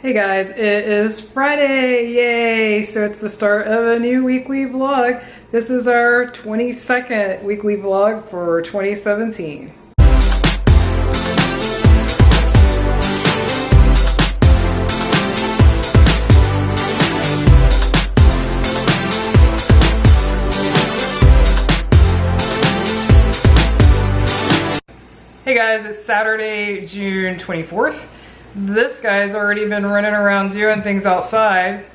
Hey guys, it is Friday, yay! So it's the start of a new weekly vlog. This is our 22nd weekly vlog for 2017. Hey guys, it's Saturday, June 24th. This guy's already been running around doing things outside.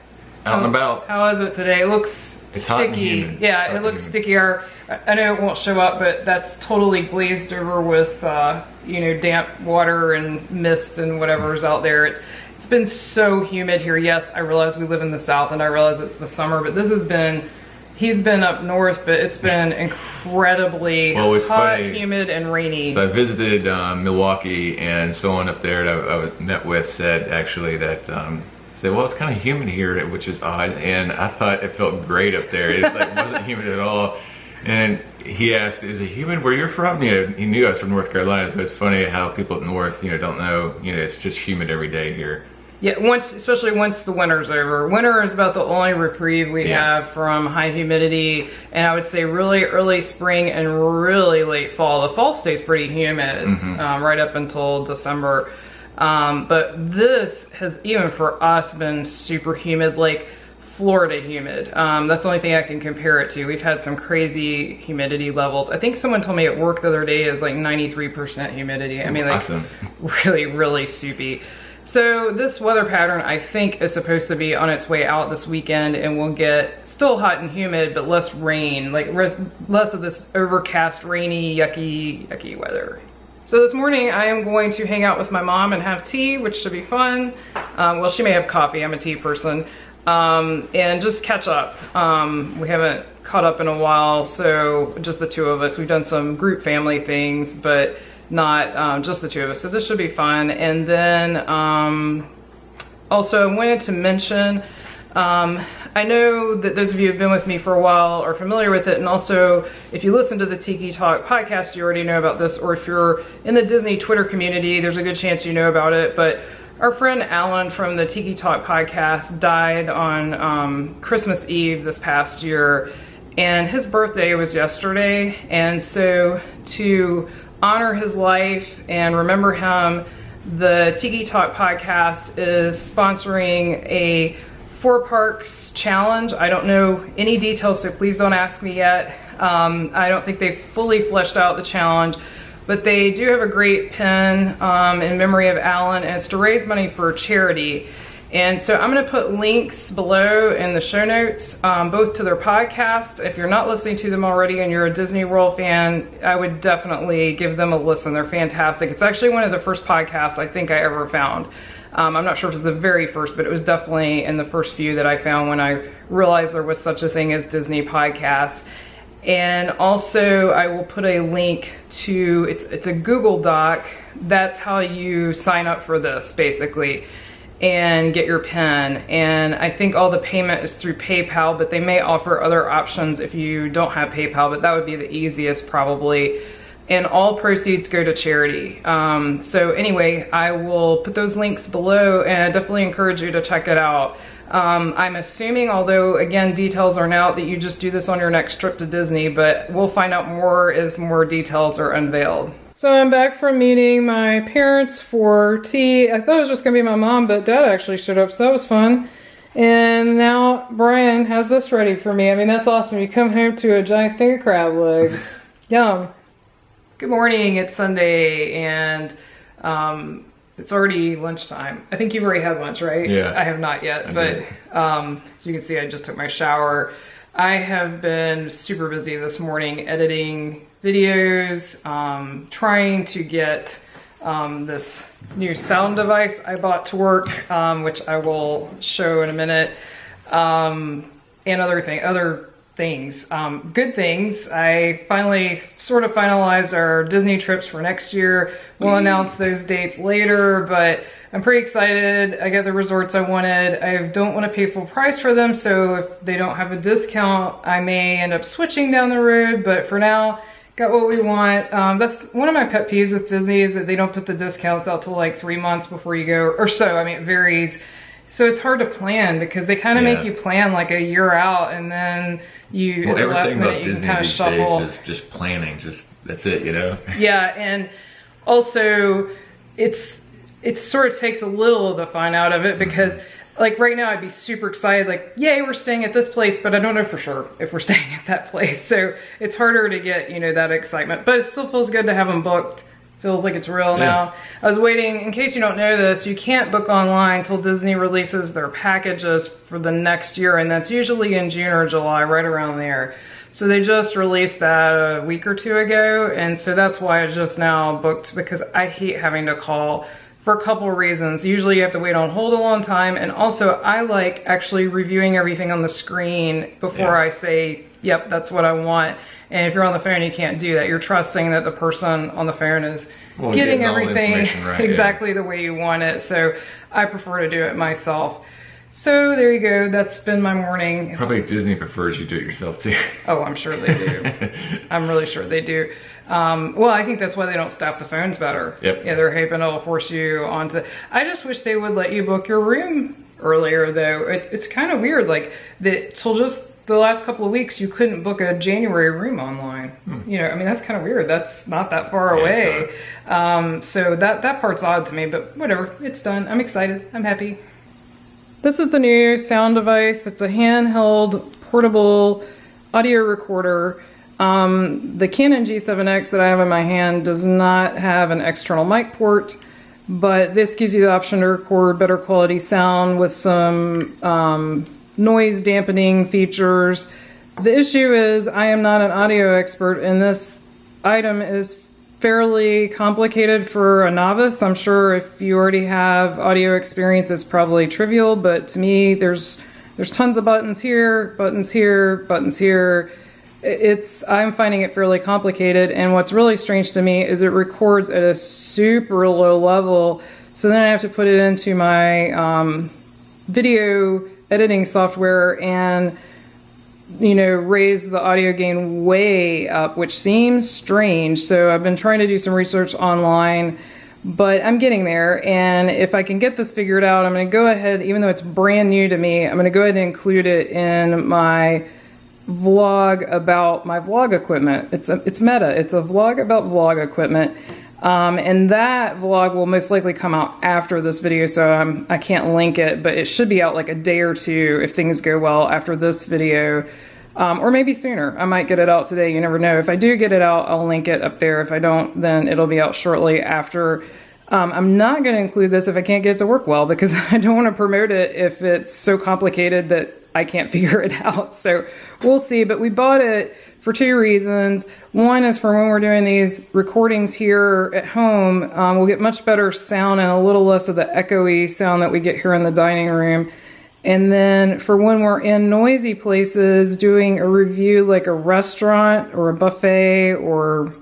Out and about. How is it today? It looks It's sticky. hot and humid. Yeah, it looks stickier. I know it won't show up, but that's totally glazed over with, damp water and mist and whatever's out there. It's been so humid here. Yes, I realize we live in the South and I realize it's the summer, but this has been, he's been up north, but it's been incredibly hot, funny. humid, and rainy. So I visited Milwaukee, and someone up there that I met with said actually that said, well, it's kind of humid here, which is odd. And I thought it felt great up there. It's like, it wasn't humid at all. And he asked, is it humid where you're from? You know, he knew I was from North Carolina, so it's funny how people up north, don't know, it's just humid every day here. Yeah, especially once the winter's over. Winter is about the only reprieve we have from high humidity, and I would say really early spring and really late fall. The fall stays pretty humid right up until December. But this has, even for us, been super humid, like Florida humid. That's the only thing I can compare it to. We've had some crazy humidity levels. I think someone told me at work the other day is like 93% humidity. I mean, like awesome. Really, really soupy. So this weather pattern, I think, is supposed to be on its way out this weekend, and we'll get still hot and humid, but less rain, like less of this overcast, rainy, yucky weather. So this morning I am going to hang out with my mom and have tea, which should be fun. Well, she may have coffee, I'm a tea person, and just catch up. We haven't caught up in a while, so just the two of us. We've done some group family things, but not just the two of us, so this should be fun. And then also I wanted to mention, I know that those of you who have been with me for a while are familiar with it, and also if you listen to the Tiki Talk podcast, you already know about this, or if you're in the Disney Twitter community, there's a good chance you know about it. But our friend Alan from the Tiki Talk podcast died on Christmas Eve this past year, and his birthday was yesterday. And so to honor his life and remember him, the Tiki Talk podcast is sponsoring a 4 Parks challenge. I don't know any details, so please don't ask me yet. I don't think they've fully fleshed out the challenge, but they do have a great pin in memory of Alan, and it's to raise money for charity. And so I'm going to put links below in the show notes, both to their podcast. If you're not listening to them already and you're a Disney World fan, I would definitely give them a listen. They're fantastic. It's actually one of the first podcasts I think I ever found. I'm not sure if it was the very first, but it was definitely in the first few that I found when I realized there was such a thing as Disney podcasts. And also I will put a link to, it's a Google Doc. That's how you sign up for this, basically, and get your pin. And I think all the payment is through PayPal, but they may offer other options if you don't have PayPal, but that would be the easiest probably. And all proceeds go to charity. So anyway, I will put those links below, and I definitely encourage you to check it out. I'm assuming, although again details aren't out, that you just do this on your next trip to Disney, but we'll find out more as more details are unveiled. So I'm back from meeting my parents for tea. I thought it was just gonna be my mom, but Dad actually showed up, so that was fun. And now Brian has this ready for me. I mean, that's awesome. You come home to a giant thing of crab legs. Yum. Good morning, it's Sunday, and it's already lunchtime. I think you've already had lunch, right? Yeah. I have not yet, but as you can see, I just took my shower. I have been super busy this morning editing videos, trying to get this new sound device I bought to work, which I will show in a minute, and other things. Good things. I finally sort of finalized our Disney trips for next year. We'll announce those dates later, but I'm pretty excited. I got the resorts I wanted. I don't want to pay full price for them, so if they don't have a discount, I may end up switching down the road, but for now, got what we want. That's one of my pet peeves with Disney is that they don't put the discounts out till like 3 months before you go, or so. I mean, it varies. So it's hard to plan because they kind of make you plan like a year out, and then you, at the last minute, you can kind of shuffle. Days is just planning, that's it, you know? Yeah, and also it sort of takes a little of the fun out of it because like right now I'd be super excited, like, yay, we're staying at this place, but I don't know for sure if we're staying at that place. So it's harder to get, you know, that excitement, but it still feels good to have them booked. Feels like it's real now. I was waiting, in case you don't know this, you can't book online till Disney releases their packages for the next year, and that's usually in June or July, right around there. So they just released that a week or two ago, and so that's why I just now booked, because I hate having to call for a couple of reasons. Usually you have to wait on hold a long time, and also I like actually reviewing everything on the screen before I say, yep, that's what I want. And if you're on the phone, you can't do that. You're trusting that the person on the phone is getting everything right, exactly the way you want it. So I prefer to do it myself. So there you go. That's been my morning. Probably Disney prefers you do it yourself too. Oh, I'm sure they do. I'm really sure they do. Well, I think that's why they don't staff the phones better. Yep. Yeah, they're hoping it'll force you onto. I just wish they would let you book your room earlier, though. It's kind of weird, like that. Till just the last couple of weeks, you couldn't book a January room online. You know, I mean, that's kind of weird. That's not that far away. So that part's odd to me, but whatever. It's done. I'm excited. I'm happy. This is the new sound device. It's a handheld portable audio recorder. The Canon G7X that I have in my hand does not have an external mic port, but this gives you the option to record better quality sound with some noise dampening features. The issue is I am not an audio expert, and this item is fairly complicated for a novice. I'm sure if you already have audio experience, it's probably trivial, but to me, there's tons of buttons here, buttons here, buttons here. I'm finding it fairly complicated, and what's really strange to me is it records at a super low level, so then I have to put it into my video editing software and, you know, raise the audio gain way up, which seems strange. So I've been trying to do some research online, but I'm getting there, and if I can get this figured out, I'm going to go ahead, even though it's brand new to me, I'm going to go ahead and include it in my vlog about my vlog equipment. It's meta. It's a vlog about vlog equipment. And that vlog will most likely come out after this video, so I can't link it, but it should be out like a day or two if things go well after this video, or maybe sooner. I might get it out today, you never know. If I do get it out, I'll link it up there. If I don't, then it'll be out shortly after. I'm not going to include this if I can't get it to work well, because I don't want to promote it if it's so complicated that I can't figure it out. So we'll see, but we bought it for two reasons. One is for when we're doing these recordings here at home, we'll get much better sound and a little less of the echoey sound that we get here in the dining room. And then for when we're in noisy places doing a review like a restaurant or a buffet, or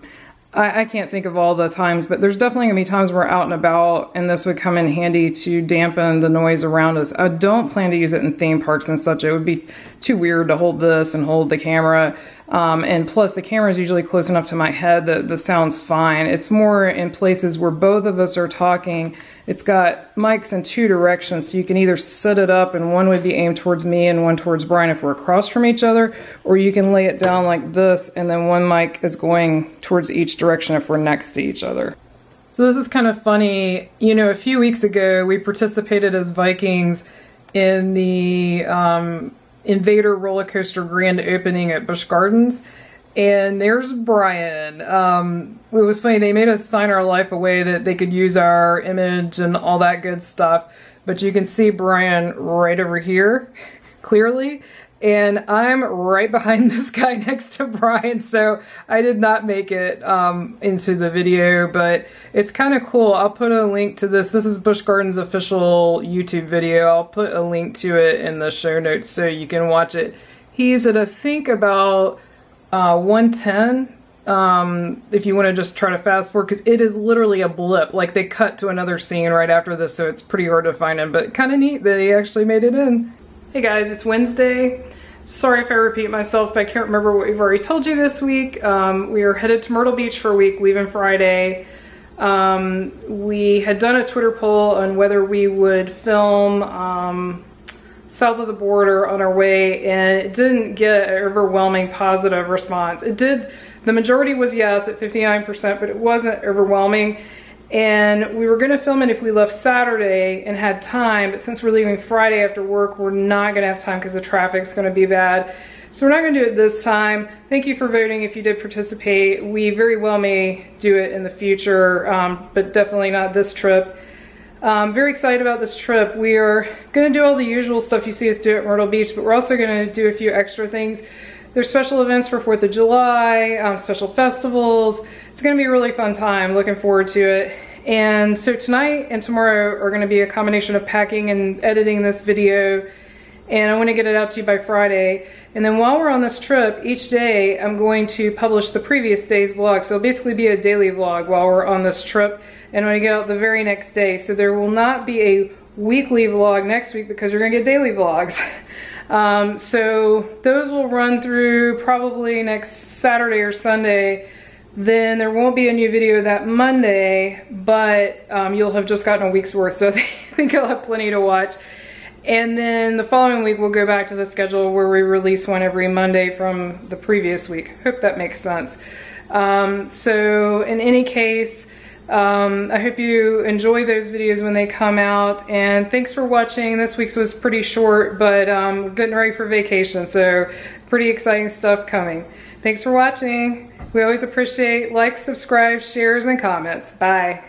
I can't think of all the times, but there's definitely gonna be times we're out and about, and this would come in handy to dampen the noise around us. I don't plan to use it in theme parks and such. It would be too weird to hold this and hold the camera. And plus the camera is usually close enough to my head that the sound's fine. It's more in places where both of us are talking. It's got mics in two directions, so you can either set it up and one would be aimed towards me and one towards Brian if we're across from each other, or you can lay it down like this and then one mic is going towards each direction if we're next to each other. So this is kind of funny. You know, a few weeks ago we participated as Vikings in the Invader roller coaster grand opening at Busch Gardens. And there's Brian. It was funny, they made us sign our life away that they could use our image and all that good stuff. But you can see Brian right over here, clearly. And I'm right behind this guy next to Brian, so I did not make it into the video, but it's kind of cool. I'll put a link to this. This is Busch Gardens' official YouTube video. I'll put a link to it in the show notes so you can watch it. He's at, I think, about 110 if you want to just try to fast forward, because it is literally a blip. Like, they cut to another scene right after this, so it's pretty hard to find him, but kind of neat that he actually made it in. Hey guys, it's Wednesday. Sorry if I repeat myself, but I can't remember what we've already told you this week. We are headed to Myrtle Beach for a week, leaving Friday. We had done a Twitter poll on whether we would film south of the border on our way, and it didn't get an overwhelming positive response. It did, the majority was yes at 59%, but it wasn't overwhelming. And we were gonna film it if we left Saturday and had time, but since we're leaving Friday after work, we're not gonna have time because the traffic's gonna be bad. So we're not gonna do it this time. Thank you for voting if you did participate. We very well may do it in the future, but definitely not this trip. Very excited about this trip. We are gonna do all the usual stuff you see us do at Myrtle Beach, but we're also gonna do a few extra things. There's special events for 4th of July, special festivals. It's gonna be a really fun time, looking forward to it. And so tonight and tomorrow are gonna be a combination of packing and editing this video, and I wanna get it out to you by Friday. And then while we're on this trip, each day I'm going to publish the previous day's vlog. So it'll basically be a daily vlog while we're on this trip, and I'm gonna get out the very next day. So there will not be a weekly vlog next week because you're gonna get daily vlogs. So those will run through probably next Saturday or Sunday. Then there won't be a new video that Monday, but you'll have just gotten a week's worth, so I think you'll have plenty to watch. And then the following week we'll go back to the schedule where we release one every Monday from the previous week. Hope that makes sense. So in any case, I hope you enjoy those videos when they come out, and thanks for watching. This week's was pretty short, but we're getting ready for vacation, so pretty exciting stuff coming. Thanks for watching. We always appreciate likes, subscribes, shares, and comments. Bye.